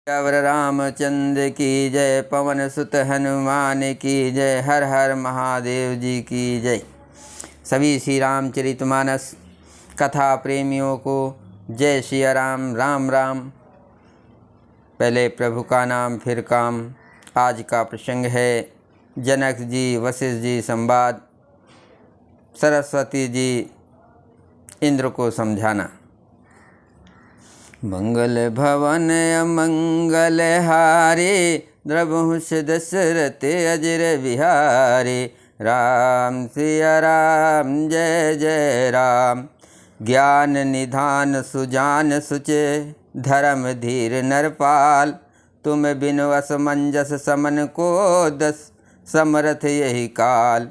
अवर रामचंद्र की जय, पवन सुत हनुमान की जय, हर हर महादेव जी की जय। सभी श्री रामचरितमानस कथा प्रेमियों को जय श्री राम। राम राम। पहले प्रभु का नाम फिर काम। आज का प्रसंग है जनक जी वशिष्ठ जी संवाद। सरस्वती जी इंद्र को समझाना। मंगल भवन अमंगल हारे, द्रवहुष दशरथ अजर विहारे। राम सिया राम जय जय राम। ज्ञान निधान सुजान सुचे, धर्म धीर नरपाल। तुम बिनु असमंजस समन को दस, समरथ यही काल।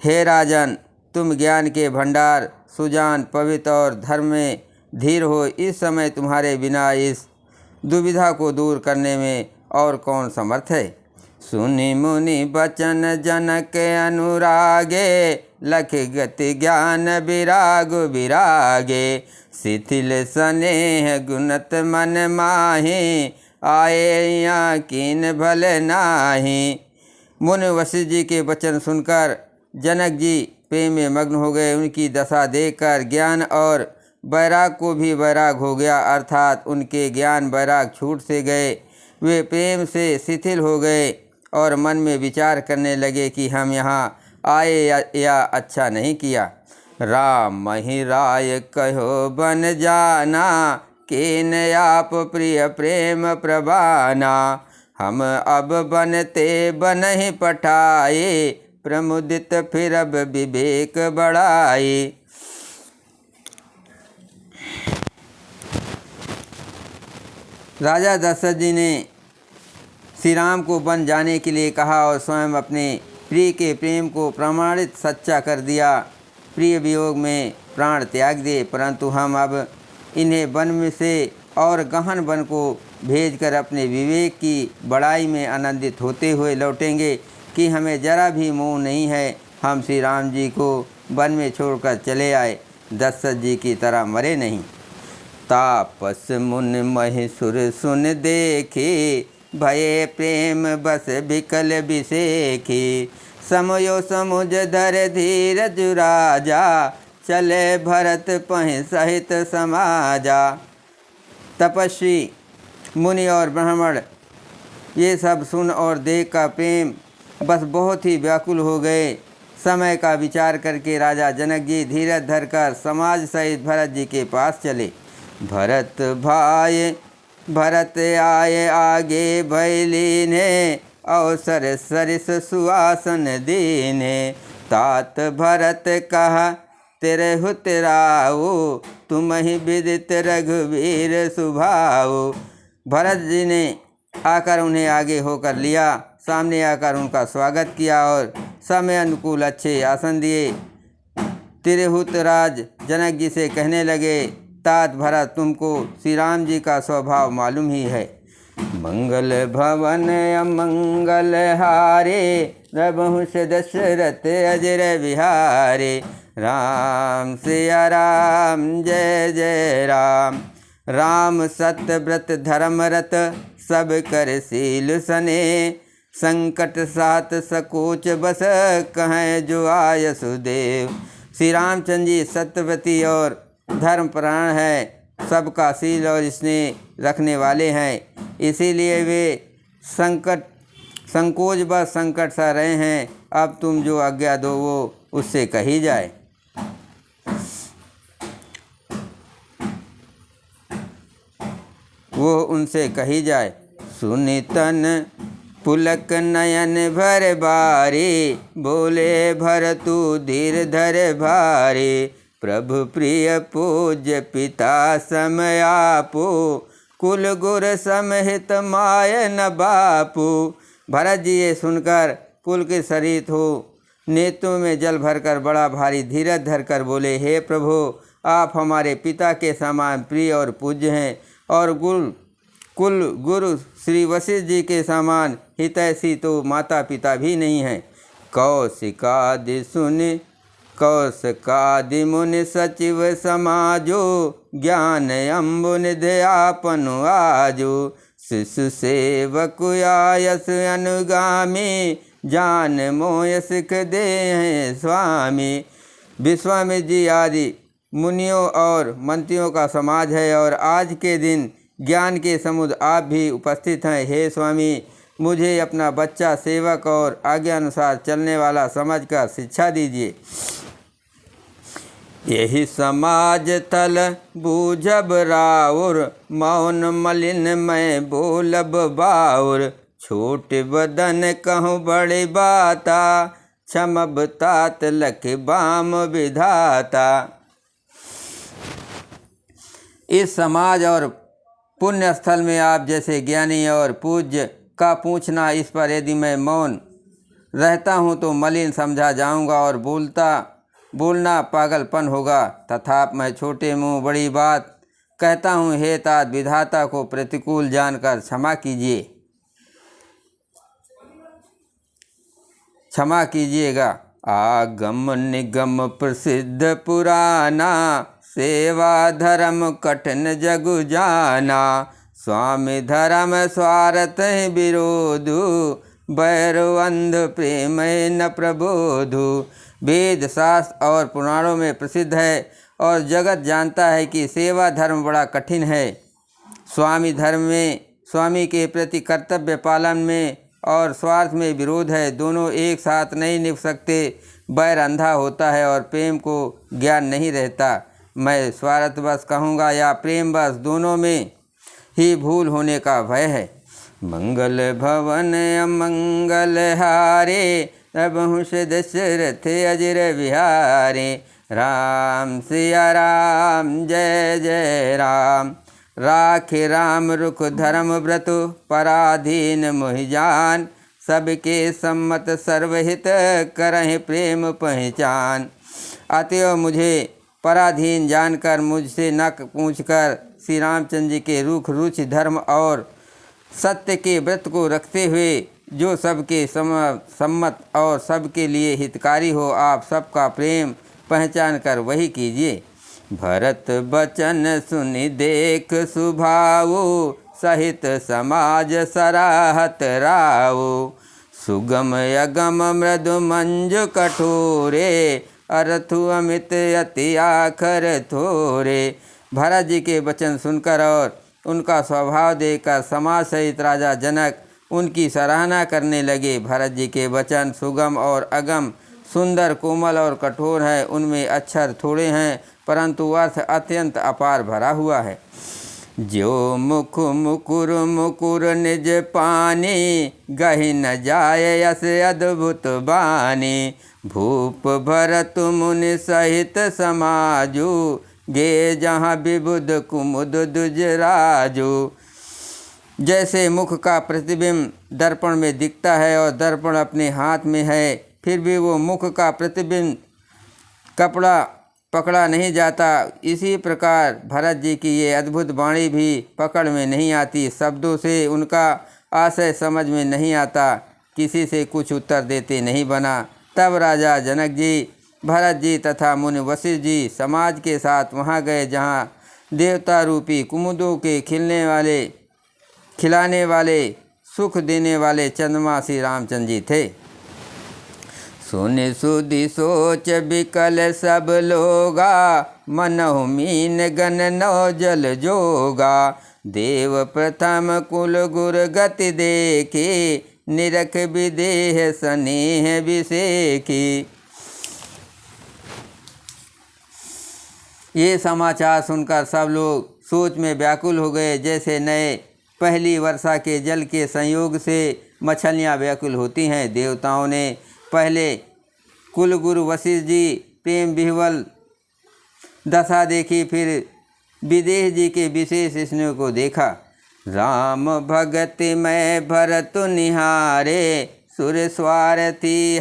हे राजन, तुम ज्ञान के भंडार, सुजान पवित्र और धर्म में धीर हो। इस समय तुम्हारे बिना इस दुविधा को दूर करने में और कौन समर्थ है। सुनि मुनि बचन जनक अनुरागे, लख गति ज्ञान विराग विरागे। शिथिल स्नेह गुणत मन माहि, आए यहाँ कीन भल नाही। मुनि वशिष्ठ जी के वचन सुनकर जनक जी प्रेम में मग्न हो गए। उनकी दशा देखकर ज्ञान और वैराग को भी वैराग हो गया, अर्थात उनके ज्ञान वैराग छूट से गए। वे प्रेम से शिथिल हो गए और मन में विचार करने लगे कि हम यहाँ आए या अच्छा नहीं किया। राम महि राय कहो बन जाना, केन आप प्रिय प्रेम प्रवाना। हम अब बनते बनहि पठाए, प्रमुदित फिर अब विवेक बढ़ाए। राजा दशरथ जी ने श्री राम को वन जाने के लिए कहा और स्वयं अपने प्रिय के प्रेम को प्रमाणित सच्चा कर दिया। प्रिय वियोग में प्राण त्याग दिए, परंतु हम अब इन्हें वन में से और गहन वन को भेजकर अपने विवेक की बड़ाई में आनंदित होते हुए लौटेंगे कि हमें जरा भी मोह नहीं है। हम श्री राम जी को वन में छोड़कर चले आए, दशरथ जी की तरह मरे नहीं। तापस मुन महिसुर सुन देखे, भये प्रेम बस बिकल बिसेखी। समयो समुझ धर धीरज राजा, चले भरत पहि सहित समाजा। तपस्वी मुनि और ब्राह्मण ये सब सुन और देख का प्रेम बस बहुत ही व्याकुल हो गए। समय का विचार करके राजा जनक जी धीरज धरकर समाज सहित भरत जी के पास चले। भरत भाई भरत आए आगे भैलीने, अवसर सरिस सुआसन दीने। तात भरत कहा तेरे हुतराओ, तुम ही विदित रघुवीर सुभाओ। भरत जी ने आकर उन्हें आगे होकर लिया, सामने आकर उनका स्वागत किया और समय अनुकूल अच्छे आसन दिए। तिरहुतराज जनक जी से कहने लगे, तात भरत, तुमको श्री राम जी का स्वभाव मालूम ही है। मंगल भवन अमंगल हारे, द्रवहुष दशरथ अजर विहारे। राम सिया राम जय जय राम। राम सत्य व्रत धर्मरत, सब कर शील सने। संकट सात सकोच बस, कहें जो आय सुदेव। श्री रामचंद्र जी सत्यव्रती और धर्मपरायण है, सबका शील और स्नेह रखने वाले हैं। इसीलिए वे संकोच बस संकट सा रहे हैं। अब तुम जो आज्ञा दो वो उससे कही जाए। वो उनसे कही जाए। सुनि तन पुलक नयन भर बारे, बोले भरतु धीर धर भारे। प्रभु प्रिय पूज्य पिता समयापो, कुल गुर समहित माय न बापू। भरत जी ये सुनकर कुल के सरित हो नेत्रों में जल भरकर बड़ा भारी धीरज धरकर बोले, हे प्रभु, आप हमारे पिता के समान प्रिय और पूज्य हैं और कुल गुरु श्री वशिष्ठ जी के समान हितैषी तो माता पिता भी नहीं हैं। कौशिकादि सुनि कौशिकादि मुनि सचिव समाजो, ज्ञान अम्बु निधि आपनु आजो। शिशु सेवक आयस अनुगामी, जान मोय सिख दे हैं स्वामी। विश्वामित्र जी आदि मुनियों और मंत्रियों का समाज है और आज के दिन ज्ञान के समुद्र आप भी उपस्थित हैं। हे स्वामी, मुझे अपना बच्चा सेवक और आज्ञा अनुसार चलने वाला समझकर शिक्षा दीजिए। यही समाज तल बूझब राउर, मौन मलिन मैं बोलब बाउर। छोट बदन कहूँ बड़ी बाता, क्षमब तात लख बाम विधाता। इस समाज और पुण्य स्थल में आप जैसे ज्ञानी और पूज्य का पूछना, इस पर यदि मैं मौन रहता हूँ तो मलिन समझा जाऊँगा और बोलना पागलपन होगा। तथापि मैं छोटे मुँह बड़ी बात कहता हूँ। हे तात, विधाता को प्रतिकूल जानकर क्षमा कीजिएगा। आगम निगम प्रसिद्ध पुराना, सेवा धर्म कठिन जगु जाना। स्वामी धर्म स्वार्थ विरोधु, बैरु अंध प्रेम न प्रबोधु। वेद शास्त्र और पुराणों में प्रसिद्ध है और जगत जानता है कि सेवा धर्म बड़ा कठिन है। स्वामी धर्म में स्वामी के प्रति कर्तव्य पालन में और स्वार्थ में विरोध है। दोनों एक साथ नहीं निभ सकते। बैर अंधा होता है और प्रेम को ज्ञान नहीं रहता। मैं स्वार्थवश कहूँगा या प्रेमवश, दोनों में ही भूल होने का भय है। मंगल भवन अमंगल हारे, प्रभु दशरथ अजर विहारे। राम सिया राम जय जय राम। राखे राम रुख धर्म व्रत, पराधीन मोहि जान। सबके सम्मत सर्वहित, करहि प्रेम पहचान। अतएव मुझे पराधीन जानकर, मुझसे न पूछकर श्री रामचंद्र जी के रुख रुचि धर्म और सत्य के व्रत को रखते हुए, जो सबके सम्मत और सबके लिए हितकारी हो, आप सबका प्रेम पहचान कर वही कीजिए। भरत बचन सुनि देख सुभाऊ, सहित समाज सराहत राऊ। सुगम अगम मृदु मंजु कठोरे, अरथु अमित अति आखर थोरे। भरत जी के वचन सुनकर और उनका स्वभाव देखकर समाज सहित राजा जनक उनकी सराहना करने लगे। भरत जी के वचन सुगम और अगम, सुंदर, कोमल और कठोर हैं। उनमें अक्षर थोड़े हैं परंतु अर्थ अत्यंत अपार भरा हुआ है। जो मुख मुकुर मुकुर निज पानी, गहि न जाय यस अद्भुत बानी। भूप भरत मुनि सहित समाजू, गे जहाँ विबुध कुमुद दुजराजू। जैसे मुख का प्रतिबिंब दर्पण में दिखता है और दर्पण अपने हाथ में है, फिर भी वो मुख का प्रतिबिंब कपड़ा पकड़ा नहीं जाता, इसी प्रकार भरत जी की ये अद्भुत वाणी भी पकड़ में नहीं आती। शब्दों से उनका आशय समझ में नहीं आता, किसी से कुछ उत्तर देते नहीं बना। तब राजा जनक जी, भरत जी तथा मुनि वशिष्ठ जी समाज के साथ वहाँ गए जहाँ देवता रूपी कुमुदों के खिलाने वाले सुख देने वाले चंद्रमा श्री रामचंद्र जी थे। सुनि सुधि सोच विकल सब लोगा, मनहु मीन गन नौ जल जोगा। देव प्रथम कुल गुर गति देखी, निरख विदेह स्नेह विसेखी। ये समाचार सुनकर सब लोग सोच में व्याकुल हो गए, जैसे नए पहली वर्षा के जल के संयोग से मछलियाँ व्याकुल होती हैं। देवताओं ने पहले कुलगुरु वशिष्ठ जी प्रेम विह्वल दशा देखी, फिर विदेह जी के विशेष स्नेह को देखा। राम भगति में भरत निहारे, सुर स्वार्थी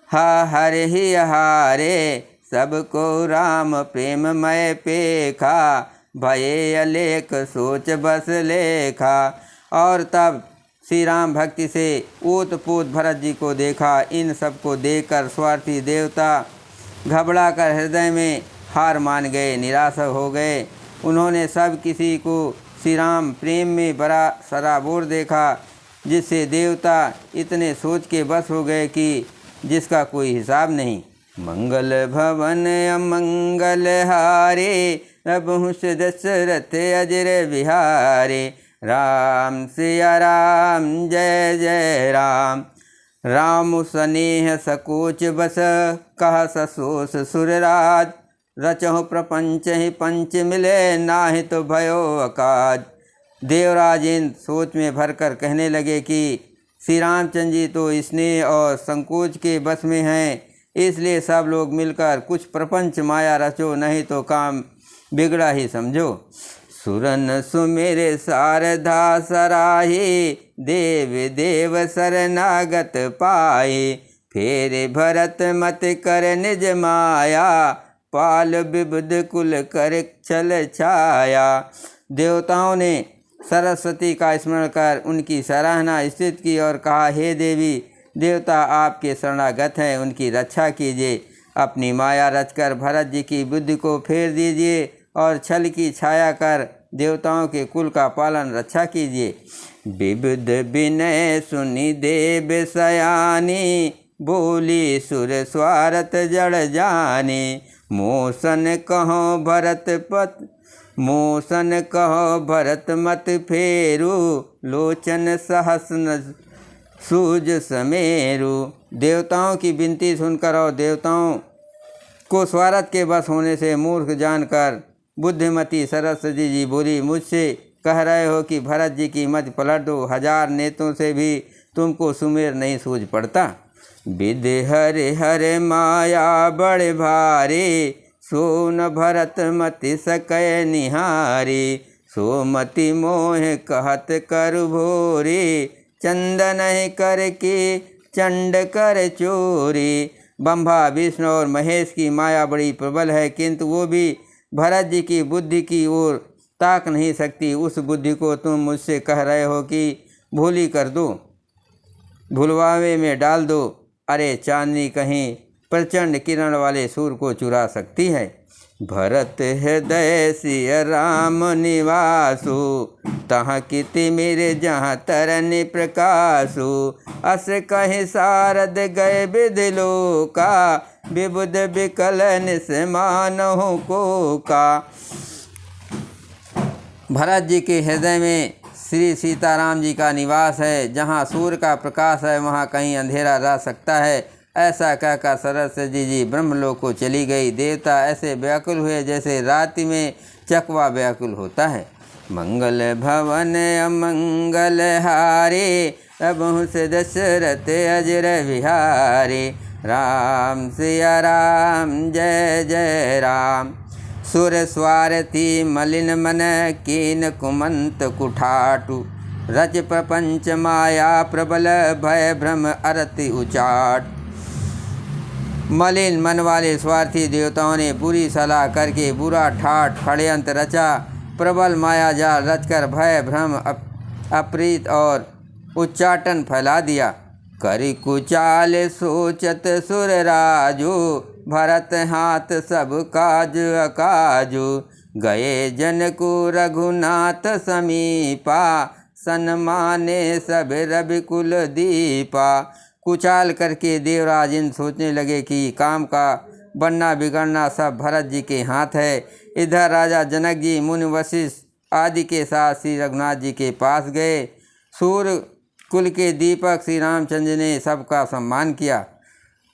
हर ही हारे। सबको राम प्रेम मय पेखा, भये अलेख सोच बस लेखा। और तब श्री राम भक्ति से ओतपोत भरत जी को देखा। इन सबको देखकर स्वार्थी देवता घबराकर हृदय में हार मान गए, निराश हो गए। उन्होंने सब किसी को श्री राम प्रेम में बड़ा सराबोर देखा, जिससे देवता इतने सोच के बस हो गए कि जिसका कोई हिसाब नहीं। मंगल भवन अमंगल हारे, रघुवंश दशरथ अजर बिहारे। राम सिया राम जय जय राम। राम स्नेह सकोच बस, कह ससोस सुरराज। रचहु प्रपंच ही पंच मिले, नाहि तो भयो अकाज। देवराज इंद्र सोच में भरकर कहने लगे कि श्री रामचंद्र जी तो स्नेह और संकोच के बस में हैं, इसलिए सब लोग मिलकर कुछ प्रपंच माया रचो, नहीं तो काम बिगड़ा ही समझो। सुरन सुमेरे शारदा सराही, देव देव शरणागत पाए। फेरे भरत मत कर निज माया, पाल विबुध कुल कर छल छाया। देवताओं ने सरस्वती का स्मरण कर उनकी सराहना स्थित की और कहा, हे देवी, देवता आपके शरणागत हैं, उनकी रक्षा कीजिए। अपनी माया रचकर भरत जी की बुद्धि को फेर दीजिए और छल की छाया कर देवताओं के कुल का पालन रक्षा कीजिए। विबुध विनय सुनि देव सयानी, बोली सुर स्वारथ जड़ जाने। मोसन कहो भरत पत मोसन कहो भरत मत फेरू, लोचन सहस न सूज समेरु। देवताओं की विनती सुनकर और देवताओं को स्वार्थ के बस होने से मूर्ख जानकर बुद्धिमती सरस्वती जी बोली, मुझसे कह रहे हो कि भरत जी की मत पलट दो, 1000 नेत्रों से भी तुमको सुमेर नहीं सूझ पड़ता। विधि हरे हरे माया बड़े भारी, सोन भरत मति सकय निहारी। सोमति मोह कहत कर भोरी, चंदन कर के चंड कर चोरी। ब्रह्मा विष्णु और महेश की माया बड़ी प्रबल है, किंतु वो भी भरत जी की बुद्धि की ओर ताक नहीं सकती। उस बुद्धि को तुम मुझसे कह रहे हो कि भूली कर दो, भुलवावे में डाल दो। अरे चांदनी कहीं प्रचंड किरण वाले सूर्य को चुरा सकती है। भरत हृदय सिय राम निवासु, तहाँ किति मेरे जहाँ तरन प्रकाशु। अस कहे सारद गए विधि लोका, विबुध विकल निसमानहु को का। भरत जी के हृदय में श्री सीताराम जी का निवास है, जहाँ सूर्य का प्रकाश है वहाँ कहीं अंधेरा रह सकता है। ऐसा कहकर सरस्वती जी ब्रह्मलोक को चली गई। देवता ऐसे व्याकुल हुए जैसे रात्रि में चकवा व्याकुल होता है। मंगल भवन अमंगल हारे, रघुवंश दशरथ अजर बिहारे। राम सिया राम जय जय राम। सुर स्वारथी मलिन मन, कीन कुमंत कुठाटु। रच प्रपंच माया प्रबल, भय भ्रम अरति उचाट। मलिन मन वाले स्वार्थी देवताओं ने बुरी सलाह करके बुरा ठाठ षड्यंत्र रचा। प्रबल माया जाल रचकर भय भ्रम अप्रीत और उच्चाटन फैला दिया। करि कुचाल सोचत सुर राजू, भरत हाथ सब काज अकाजू। गए जन को रघुनाथ समीपा, सन्माने सब रवि कुल दीपा। कुचाल करके देवराज इंद्र सोचने लगे कि काम का बनना बिगड़ना सब भरत जी के हाथ है। इधर राजा जनक जी मुनि वशिष्ठ आदि के साथ श्री रघुनाथ जी के पास गए। सूर्य कुल के दीपक श्री रामचंद्र ने सबका सम्मान किया।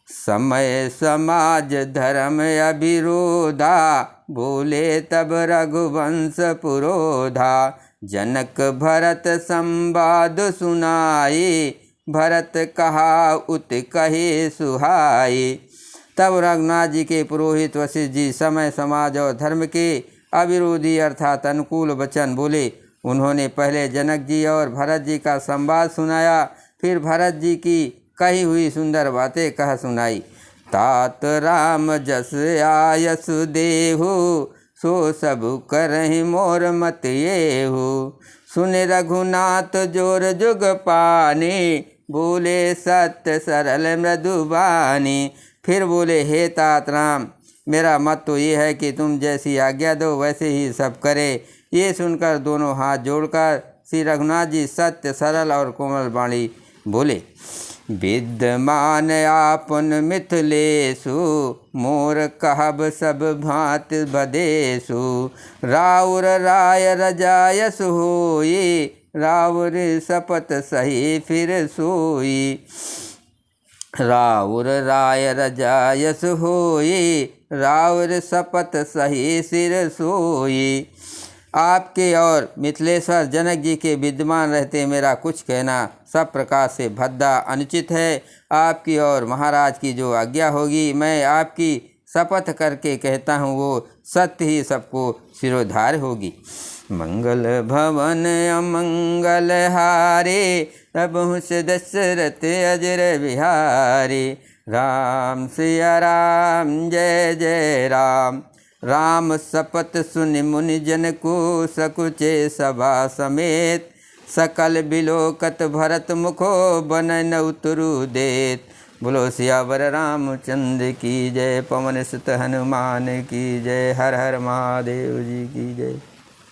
समय समाज धर्म अभिरोधा, बोले तब रघुवंश पुरोधा। जनक भरत संवाद सुनाई, भरत कहा उत कहे सुहाई। तब रघुनाथ जी के पुरोहित वशिष्ठ जी समय समाज और धर्म के अविरोधी अर्थात अनुकूल वचन बोले। उन्होंने पहले जनक जी और भरत जी का संवाद सुनाया, फिर भरत जी की कही हुई सुंदर बातें कह सुनाई। तात राम जस आयस देहु, सो सब करहि मोर मत येहु। सुन रघुनाथ जोर जुग पानी, बोले सत्य सरल मृदुबानी। फिर बोले, हे तात राम, मेरा मत तो ये है कि तुम जैसी आज्ञा दो वैसे ही सब करे। ये सुनकर दोनों हाथ जोड़कर श्री रघुनाथ जी सत्य सरल और कोमल वाणी बोले। विद्यमान आपन मिथिलेशु मोर कहब सब भांत बदेशु। राउर राय रजायस होई राउर शपथ सही फिर सोई। राउर राय रजायस होई राउर शपथ सही सिर सोई। आपके और मिथिलेश्वर जनक जी के विद्यमान रहते मेरा कुछ कहना सब प्रकार से भद्दा अनुचित है। आपकी और महाराज की जो आज्ञा होगी मैं आपकी शपथ करके कहता हूँ वो सत्य ही सबको सिरोधार होगी। मंगल भवन अमंगल हारे प्रभु से दशरथ अजर बिहारी। राम सिया राम जय जय राम। राम शपथ सुनि मुनि जन को सकुचे सभा समेत। सकल बिलोकत भरत मुखो बनन उतरु देत। बोलो सियावर रामचंद्र की जय। पवन सुत हनुमान की जय। हर हर महादेव जी की जय।